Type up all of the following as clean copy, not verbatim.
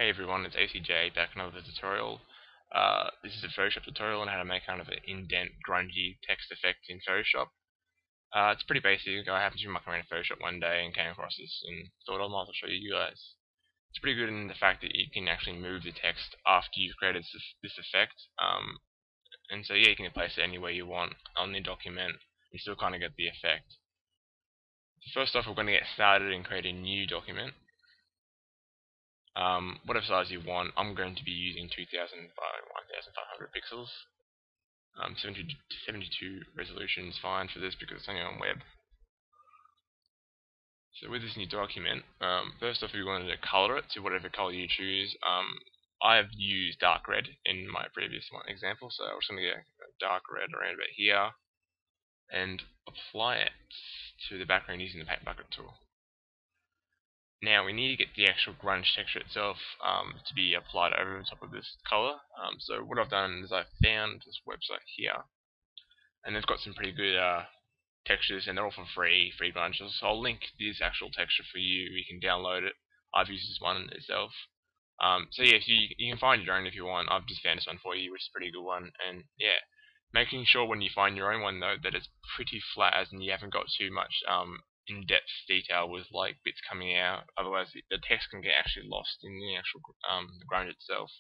Hey everyone, it's ACJ back with another tutorial. This is a Photoshop tutorial on how to make kind of an indent grungy text effect in Photoshop. It's pretty basic. I happened to be mucking around in Photoshop one day and came across this and thought I might as well show you guys. It's pretty good in the fact that you can actually move the text after you've created this effect. And so yeah, you can place it anywhere you want on the document and still kind of get the effect. So first off, we're going to get started and create a new document. Whatever size you want. I'm going to be using 2000 by 1500 pixels. 72 resolution is fine for this because it's only on web. So with this new document, first off, we wanted to color it to whatever color you choose. I've used dark red in my previous example, so I'm just going to get a dark red around about here and apply it to the background using the paint bucket tool. Now we need to get the actual grunge texture itself to be applied over the top of this color. So what I've done is I've found this website here, and they've got some pretty good textures, and they're all for free bunches. So I'll link this actual texture for you. You can download it. I've used this one itself. So yeah, if you can find your own if you want. I've just found this one for you, which is a pretty good one. And yeah, making sure when you find your own one though that it's pretty flat, as in you haven't got too much in-depth detail with like bits coming out. Otherwise, the text can get actually lost in the actual the grunge itself.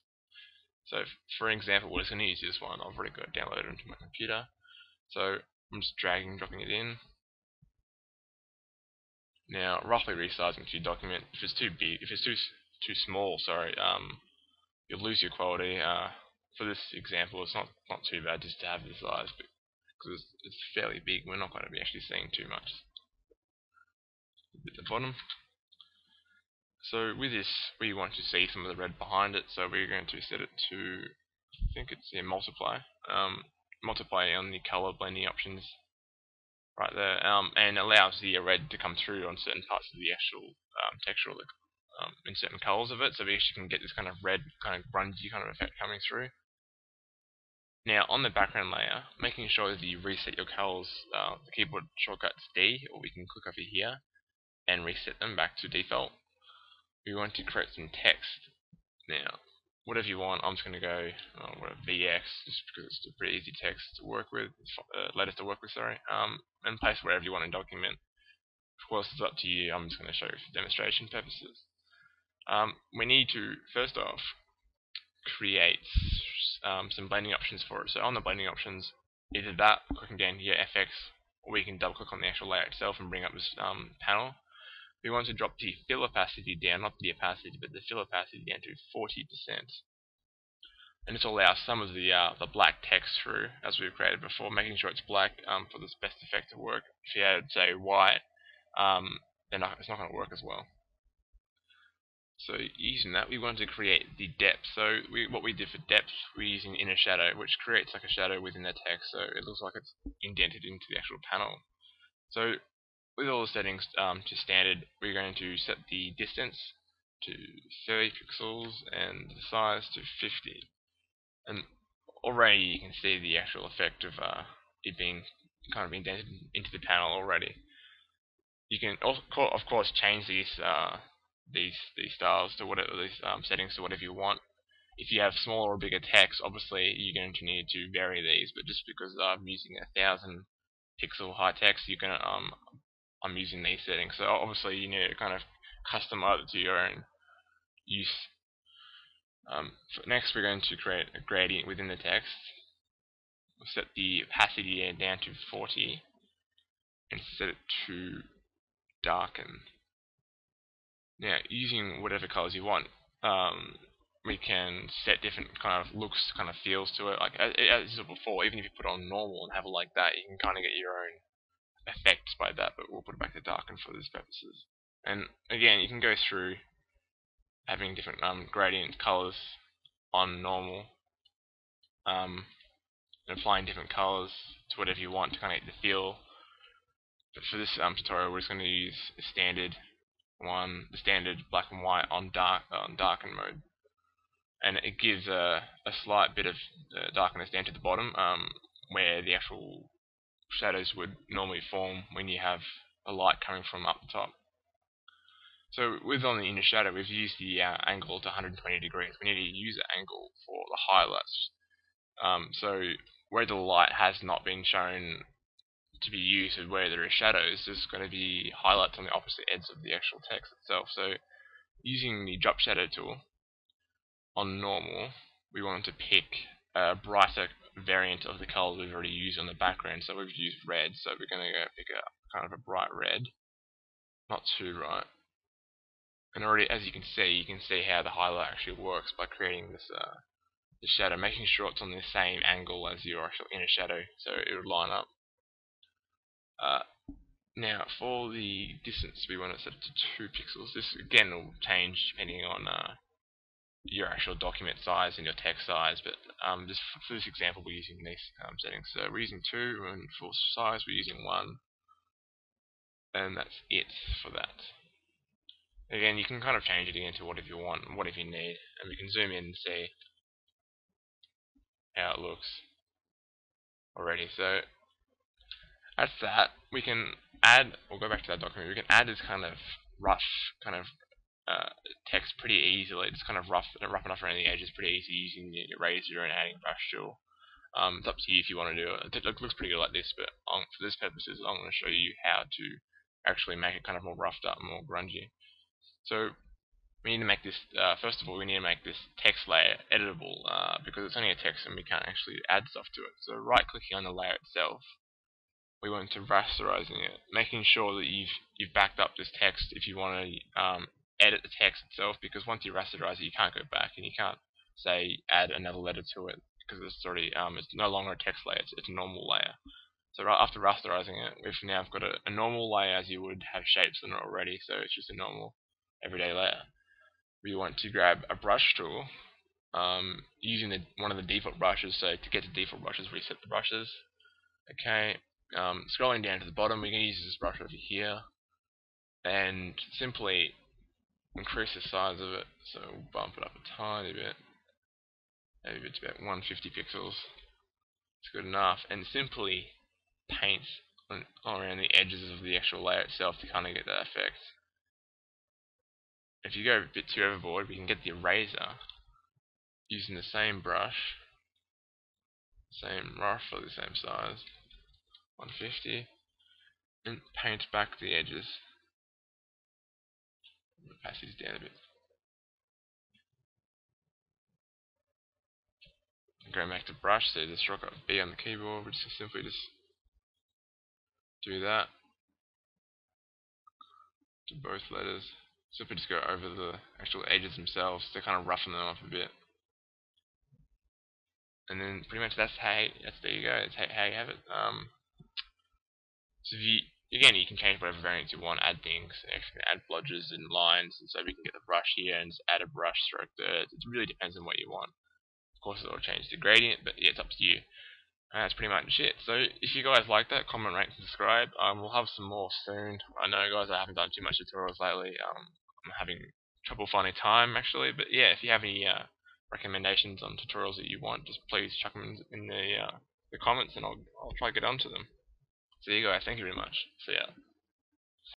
So, for example, we're just going to use this one. I've already got it downloaded onto my computer. So I'm just dragging, dropping it in. Now, roughly resizing to your document. If it's too big, if it's too small, sorry, you'll lose your quality. For this example, it's not too bad just to have this size, because it's fairly big. We're not going to be actually seeing too much at the bottom. So with this, we want to see some of the red behind it, so we're going to set it to, I think it's multiply. Multiply on the color blending options right there, and allows the red to come through on certain parts of the actual texture, in certain colors of it, so we actually can get this kind of red, kind of grungy kind of effect coming through. Now on the background layer, making sure that you reset your colors, the keyboard shortcut's D, or we can click over here and reset them back to default. We want to create some text. Now, whatever you want, I'm just going to go VX, just because it's a pretty easy text to work with, letters to work with, sorry, and place wherever you want in document. Of course, it's up to you. I'm just going to show you for demonstration purposes. We need to, first off, create some blending options for it. So on the blending options, either that, clicking down here, FX, or we can double click on the actual layer itself and bring up this panel. We want to drop the fill opacity down, not the opacity, but the fill opacity down to 40%. And this will allow some of the black text through, as we've created before, making sure it's black for this best effect to work. If you had, say, white, then it's not going to work as well. So using that, we want to create the depth. So what we did for depth, we're using inner shadow, which creates like a shadow within the text, so it looks like it's indented into the actual panel. So with all the settings to standard, we're going to set the distance to 30 pixels and the size to 50. And already you can see the actual effect of it being kind of indented into the panel already. You can of course change these styles to whatever these settings to whatever you want. If you have smaller or bigger text, obviously you're going to need to vary these. But just because I'm using 1000 pixel high text, you can I'm using these settings. So obviously you need to kind of customize it to your own use. Next, we're going to create a gradient within the text. We'll set the opacity down to 40 and set it to darken. Now, using whatever colors you want, we can set different kind of looks, kind of feels to it. Like as I said before, even if you put it on normal and have it like that, you can kind of get your own effects by that. But we'll put it back to darken for these purposes. And again, you can go through having different gradient colors on normal, and applying different colors to whatever you want to kind of get the feel. But for this tutorial, we're just going to use the standard one, the standard black and white on darken mode, and it gives a slight bit of darkness down to the bottom, where the actual shadows would normally form when you have a light coming from up the top. So with on the inner shadow, we've used the angle to 120 degrees. We need to use the angle for the highlights. So where the light has not been shown to be used and where there are shadows, there's going to be highlights on the opposite ends of the actual text itself. So using the drop shadow tool on normal, we want to pick a brighter variant of the color we've already used on the background. So we've used red, so we're going to go pick a kind of a bright red, not too bright. And already, as you can see how the highlight actually works by creating this the shadow, making sure it's on the same angle as your actual inner shadow, so it would line up. Now, for the distance, we want to set it to 2 pixels. This again will change depending on your actual document size and your text size, but just for this example, we're using these settings. So we're using 2, and for size, we're using 1, and that's it for that. Again, you can kind of change it again to whatever you want and whatever you need, and we can zoom in and see how it looks already. So that's that. We can add, we'll go back to that document, we can add this kind of rough kind of text pretty easily. It's kind of rough enough around the edges, pretty easy using the eraser and adding brush tool. It's up to you if you want to do it. It looks pretty good like this, but for this purposes, I'm going to show you how to actually make it kind of more roughed up, more grungy. So we need to make this, first of all, we need to make this text layer editable, because it's only a text and we can't actually add stuff to it. So right clicking on the layer itself, we want to rasterizing it, making sure that you've backed up this text if you want to edit the text itself, because once you rasterize it, you can't go back and you can't say add another letter to it because it's already it's no longer a text layer, it's a normal layer. So right after rasterizing it, we've now got a normal layer as you would have shapes in it already, so it's just a normal everyday layer. We want to grab a brush tool, using one of the default brushes. So to get to default brushes, reset the brushes. Okay, scrolling down to the bottom, we're going to use this brush over here, and simply increase the size of it. So we'll bump it up a tiny bit, maybe it's about 150 pixels. It's good enough, and simply paint around the edges of the actual layer itself to kind of get that effect. If you go a bit too overboard, we can get the eraser using the same brush, roughly the same size, 150, and paint back the edges. I'm going to pass these down a bit. Going back to brush, so the shortcut B on the keyboard, we just simply do that to both letters. Simply just go over the actual edges themselves to kind of roughen them up a bit. And then pretty much there you go. That's how you have it. So again, you can change whatever variants you want, add things, actually add blodges and lines, and so we can get the brush here and just add a brush stroke there. It really depends on what you want. Of course, it'll change the gradient, but yeah, it's up to you. That's pretty much it. So if you guys like that, comment, rate, and subscribe. We'll have some more soon. I know, guys, I haven't done too much tutorials lately. I'm having trouble finding time, actually. But yeah, if you have any recommendations on tutorials that you want, just please chuck them in the comments, and I'll try to get onto them. See you guys. Thank you very much. See ya.